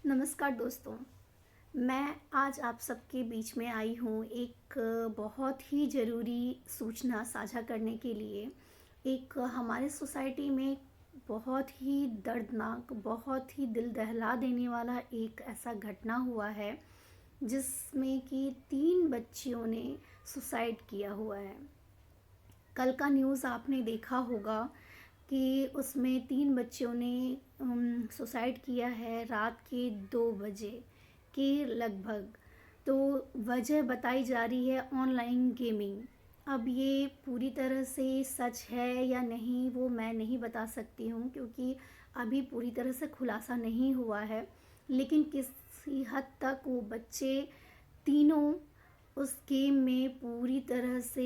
नमस्कार दोस्तों। मैं आज आप सबके बीच में आई हूँ एक बहुत ही ज़रूरी सूचना साझा करने के लिए। एक हमारे सोसाइटी में बहुत ही दर्दनाक, बहुत ही दिल दहला देने वाला एक ऐसा घटना हुआ है, जिसमें कि 3 बच्चियों ने सुसाइड किया हुआ है। कल का न्यूज़ आपने देखा होगा कि उसमें 3 बच्चियों ने सुसाइड किया है रात के 2 बजे के लगभग। तो वजह बताई जा रही है ऑनलाइन गेमिंग। अब ये पूरी तरह से सच है या नहीं वो मैं नहीं बता सकती हूँ, क्योंकि अभी पूरी तरह से खुलासा नहीं हुआ है। लेकिन किसी हद तक वो बच्चे तीनों उस गेम में पूरी तरह से,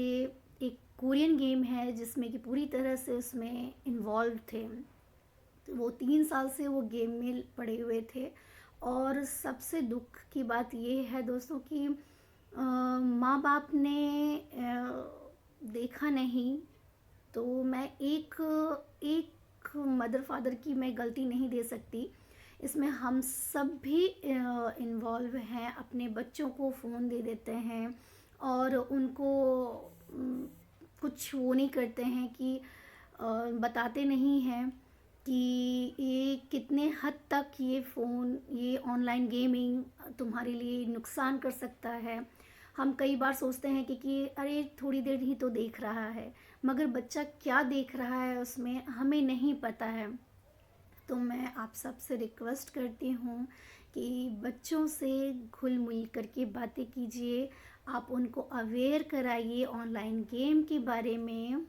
एक कोरियन गेम है जिसमें कि पूरी तरह से उसमें इन्वॉल्व थे। तो वो 3 साल से वो गेम में पड़े हुए थे। और सबसे दुख की बात ये है दोस्तों कि माँ बाप ने देखा नहीं। तो मैं एक एक मदर फादर की मैं गलती नहीं दे सकती। इसमें हम सब भी इन्वॉल्व हैं। अपने बच्चों को फ़ोन दे देते हैं और उनको कुछ वो नहीं करते हैं कि बताते नहीं हैं कि ये कितने हद तक ये फ़ोन, ये ऑनलाइन गेमिंग तुम्हारे लिए नुकसान कर सकता है। हम कई बार सोचते हैं कि अरे थोड़ी देर ही तो देख रहा है, मगर बच्चा क्या देख रहा है उसमें हमें नहीं पता है। तो मैं आप सबसे रिक्वेस्ट करती हूँ कि बच्चों से घुल मिल करके बातें कीजिए। आप उनको अवेयर कराइए ऑनलाइन गेम के बारे में।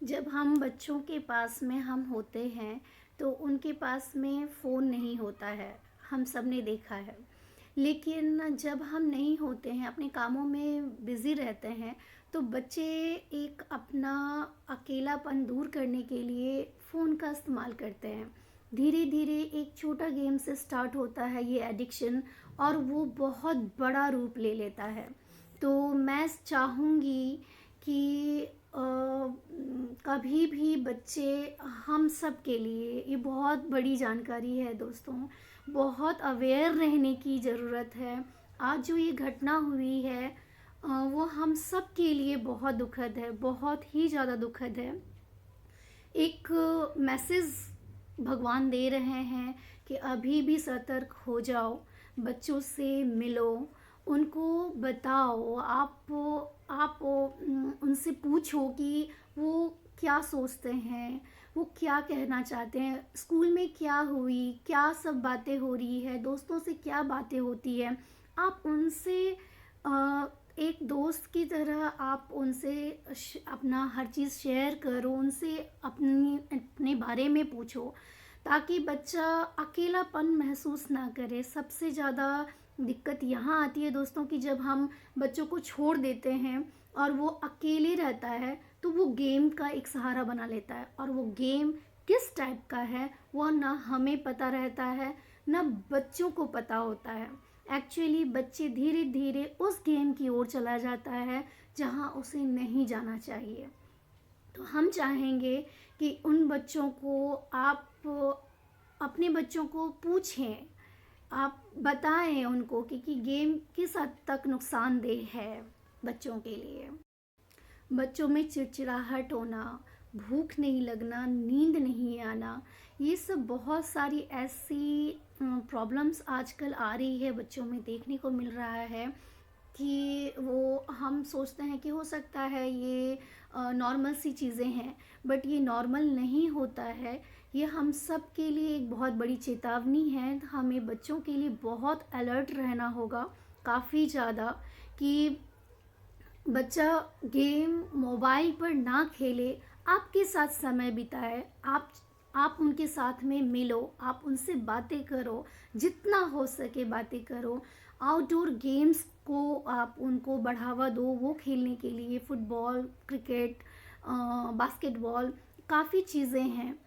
जब हम बच्चों के पास में हम होते हैं तो उनके पास में फ़ोन नहीं होता है, हम सब ने देखा है। लेकिन जब हम नहीं होते हैं, अपने कामों में बिज़ी रहते हैं, तो बच्चे एक अपना अकेलापन दूर करने के लिए फ़ोन का इस्तेमाल करते हैं। धीरे धीरे एक छोटा गेम से स्टार्ट होता है ये एडिक्शन, और वो बहुत बड़ा रूप ले लेता है। तो मैं चाहूँगी कि कभी भी बच्चे, हम सब के लिए ये बहुत बड़ी जानकारी है दोस्तों, बहुत अवेयर रहने की ज़रूरत है। आज जो ये घटना हुई है वो हम सब के लिए बहुत दुखद है, बहुत ही ज़्यादा दुखद है। एक मैसेज भगवान दे रहे हैं कि अभी भी सतर्क हो जाओ, बच्चों से मिलो, उनको बताओ। आप उनसे पूछो कि वो क्या सोचते हैं, वो क्या कहना चाहते हैं, स्कूल में क्या हुई, क्या सब बातें हो रही है, दोस्तों से क्या बातें होती है। आप उनसे एक दोस्त की तरह आप उनसे अपना हर चीज़ शेयर करो, उनसे अपने बारे में पूछो, ताकि बच्चा अकेलापन महसूस ना करे। सबसे ज़्यादा दिक्कत यहाँ आती है दोस्तों कि जब हम बच्चों को छोड़ देते हैं और वो अकेले रहता है, तो वो गेम का एक सहारा बना लेता है, और वो गेम किस टाइप का है वो ना हमें पता रहता है, ना बच्चों को पता होता है। एक्चुअली बच्चे धीरे धीरे उस गेम की ओर चला जाता है जहाँ उसे नहीं जाना चाहिए। तो हम चाहेंगे कि उन बच्चों को आप अपने बच्चों को पूछें, आप बताएं उनको कि गेम किस हद तक नुकसानदेह है बच्चों के लिए। बच्चों में चिड़चिड़ाहट होना, भूख नहीं लगना, नींद नहीं आना, ये सब बहुत सारी ऐसी प्रॉब्लम्स आजकल आ रही है, बच्चों में देखने को मिल रहा है कि वो, हम सोचते हैं कि हो सकता है ये नॉर्मल सी चीज़ें हैं, बट ये नॉर्मल नहीं होता है। ये हम सब के लिए एक बहुत बड़ी चेतावनी है। हमें बच्चों के लिए बहुत अलर्ट रहना होगा, काफ़ी ज़्यादा, कि बच्चा गेम मोबाइल पर ना खेले, आपके साथ समय बिताए, आप उनके साथ में मिलो, आप उनसे बातें करो, जितना हो सके बातें करो। आउटडोर गेम्स को आप उनको बढ़ावा दो, वो खेलने के लिए फुटबॉल, क्रिकेट, बास्केटबॉल, काफ़ी चीज़ें हैं।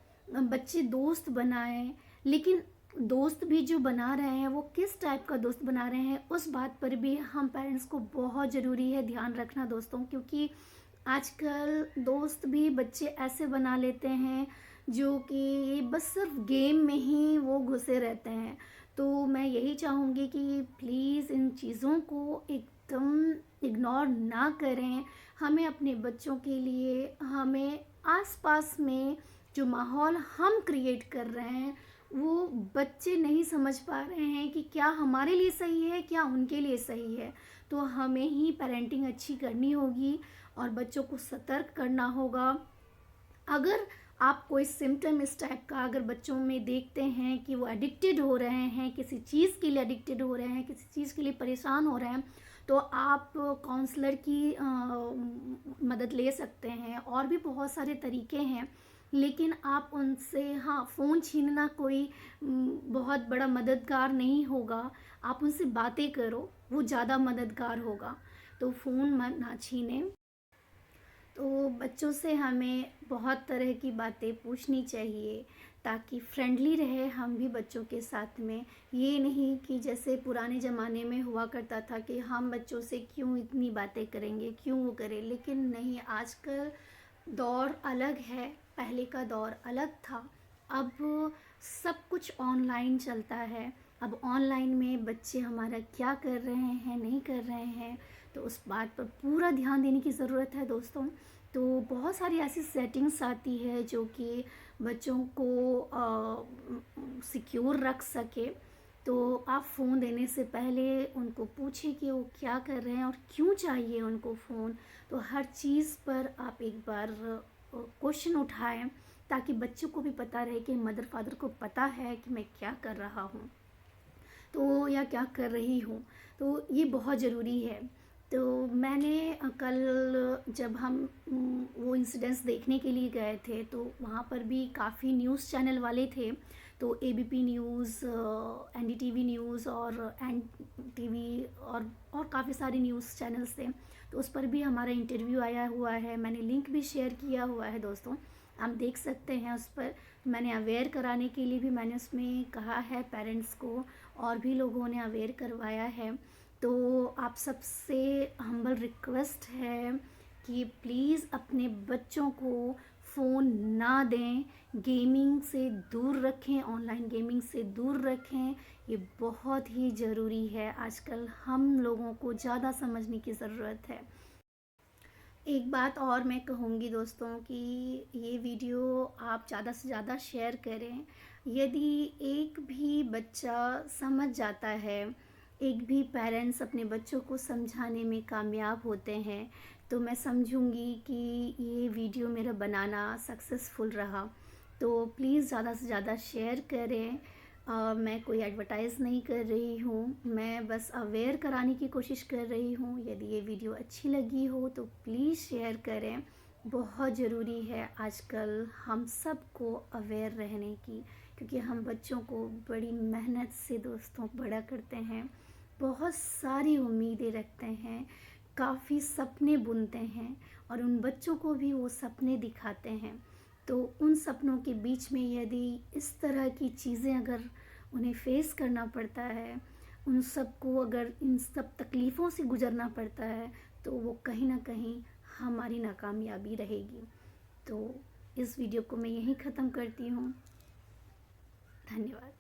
बच्चे दोस्त बनाएं, लेकिन दोस्त भी जो बना रहे हैं वो किस टाइप का दोस्त बना रहे हैं, उस बात पर भी हम पेरेंट्स को बहुत ज़रूरी है ध्यान रखना दोस्तों। क्योंकि आजकल दोस्त भी बच्चे ऐसे बना लेते हैं जो कि बस सिर्फ गेम में ही वो घुसे रहते हैं। तो मैं यही चाहूँगी कि प्लीज़ इन चीज़ों को एकदम इग्नोर ना करें। हमें अपने बच्चों के लिए हमें आस-पास में जो माहौल हम क्रिएट कर रहे हैं, वो बच्चे नहीं समझ पा रहे हैं कि क्या हमारे लिए सही है, क्या उनके लिए सही है। तो हमें ही पेरेंटिंग अच्छी करनी होगी और बच्चों को सतर्क करना होगा। अगर आप कोई सिम्पटम इस टाइप का अगर बच्चों में देखते हैं कि वो एडिक्टेड हो रहे हैं, किसी चीज़ के लिए एडिक्टेड हो रहे हैं, किसी चीज़ के लिए परेशान हो रहे हैं, तो आप काउंसलर की मदद ले सकते हैं। और भी बहुत सारे तरीके हैं, लेकिन आप उनसे हाँ, फ़ोन छीनना कोई बहुत बड़ा मददगार नहीं होगा। आप उनसे बातें करो, वो ज़्यादा मददगार होगा। तो फ़ोन मत ना छीनें। तो बच्चों से हमें बहुत तरह की बातें पूछनी चाहिए ताकि फ्रेंडली रहे हम भी बच्चों के साथ में। ये नहीं कि जैसे पुराने ज़माने में हुआ करता था कि हम बच्चों से क्यों इतनी बातें करेंगे, क्यों वो करें। लेकिन नहीं, आजकल दौर अलग है, पहले का दौर अलग था। अब सब कुछ ऑनलाइन चलता है। अब ऑनलाइन में बच्चे हमारा क्या कर रहे हैं, नहीं कर रहे हैं, तो उस बात पर पूरा ध्यान देने की ज़रूरत है दोस्तों। तो बहुत सारी ऐसी सेटिंग्स आती है जो कि बच्चों को सिक्योर रख सके। तो आप फ़ोन देने से पहले उनको पूछें कि वो क्या कर रहे हैं और क्यों चाहिए उनको फ़ोन। तो हर चीज़ पर आप एक बार क्वेश्चन उठाएं ताकि बच्चों को भी पता रहे कि मदर फादर को पता है कि मैं क्या कर रहा हूँ तो या क्या कर रही हूँ। तो ये बहुत ज़रूरी है। तो मैंने कल जब हम वो इंसिडेंट्स देखने के लिए गए थे तो वहाँ पर भी काफ़ी न्यूज़ चैनल वाले थे। तो एबीपी न्यूज़, एनडीटीवी न्यूज़ और एन टीवी और काफ़ी सारे न्यूज़ चैनल्स थे। तो उस पर भी हमारा इंटरव्यू आया हुआ है। मैंने लिंक भी शेयर किया हुआ है दोस्तों, आप देख सकते हैं उस पर। मैंने अवेयर कराने के लिए भी मैंने उसमें कहा है पेरेंट्स को, और भी लोगों ने अवेयर करवाया है। तो आप सबसे हम्बल रिक्वेस्ट है कि प्लीज़ अपने बच्चों को फ़ोन ना दें, गेमिंग से दूर रखें, ऑनलाइन गेमिंग से दूर रखें। ये बहुत ही ज़रूरी है। आजकल हम लोगों को ज़्यादा समझने की ज़रूरत है। एक बात और मैं कहूँगी दोस्तों कि ये वीडियो आप ज़्यादा से ज़्यादा शेयर करें। यदि एक भी बच्चा समझ जाता है, एक भी पेरेंट्स अपने बच्चों को समझाने में कामयाब होते हैं, तो मैं समझूंगी कि ये वीडियो मेरा बनाना सक्सेसफुल रहा। तो प्लीज़ ज़्यादा से ज़्यादा शेयर करें। मैं कोई एडवर्टाइज़ नहीं कर रही हूँ, मैं बस अवेयर कराने की कोशिश कर रही हूँ। यदि ये वीडियो अच्छी लगी हो तो प्लीज़ शेयर करें। बहुत ज़रूरी है आजकल हम सबको अवेयर रहने की, क्योंकि हम बच्चों को बड़ी मेहनत से दोस्तों बड़ा करते हैं, बहुत सारी उम्मीदें रखते हैं, काफ़ी सपने बुनते हैं और उन बच्चों को भी वो सपने दिखाते हैं। तो उन सपनों के बीच में यदि इस तरह की चीज़ें अगर उन्हें फेस करना पड़ता है, उन सबको अगर इन सब तकलीफ़ों से गुज़रना पड़ता है, तो वो कहीं न कहीं हमारी नाकामयाबी रहेगी। तो इस वीडियो को मैं यहीं ख़त्म करती हूँ। धन्यवाद।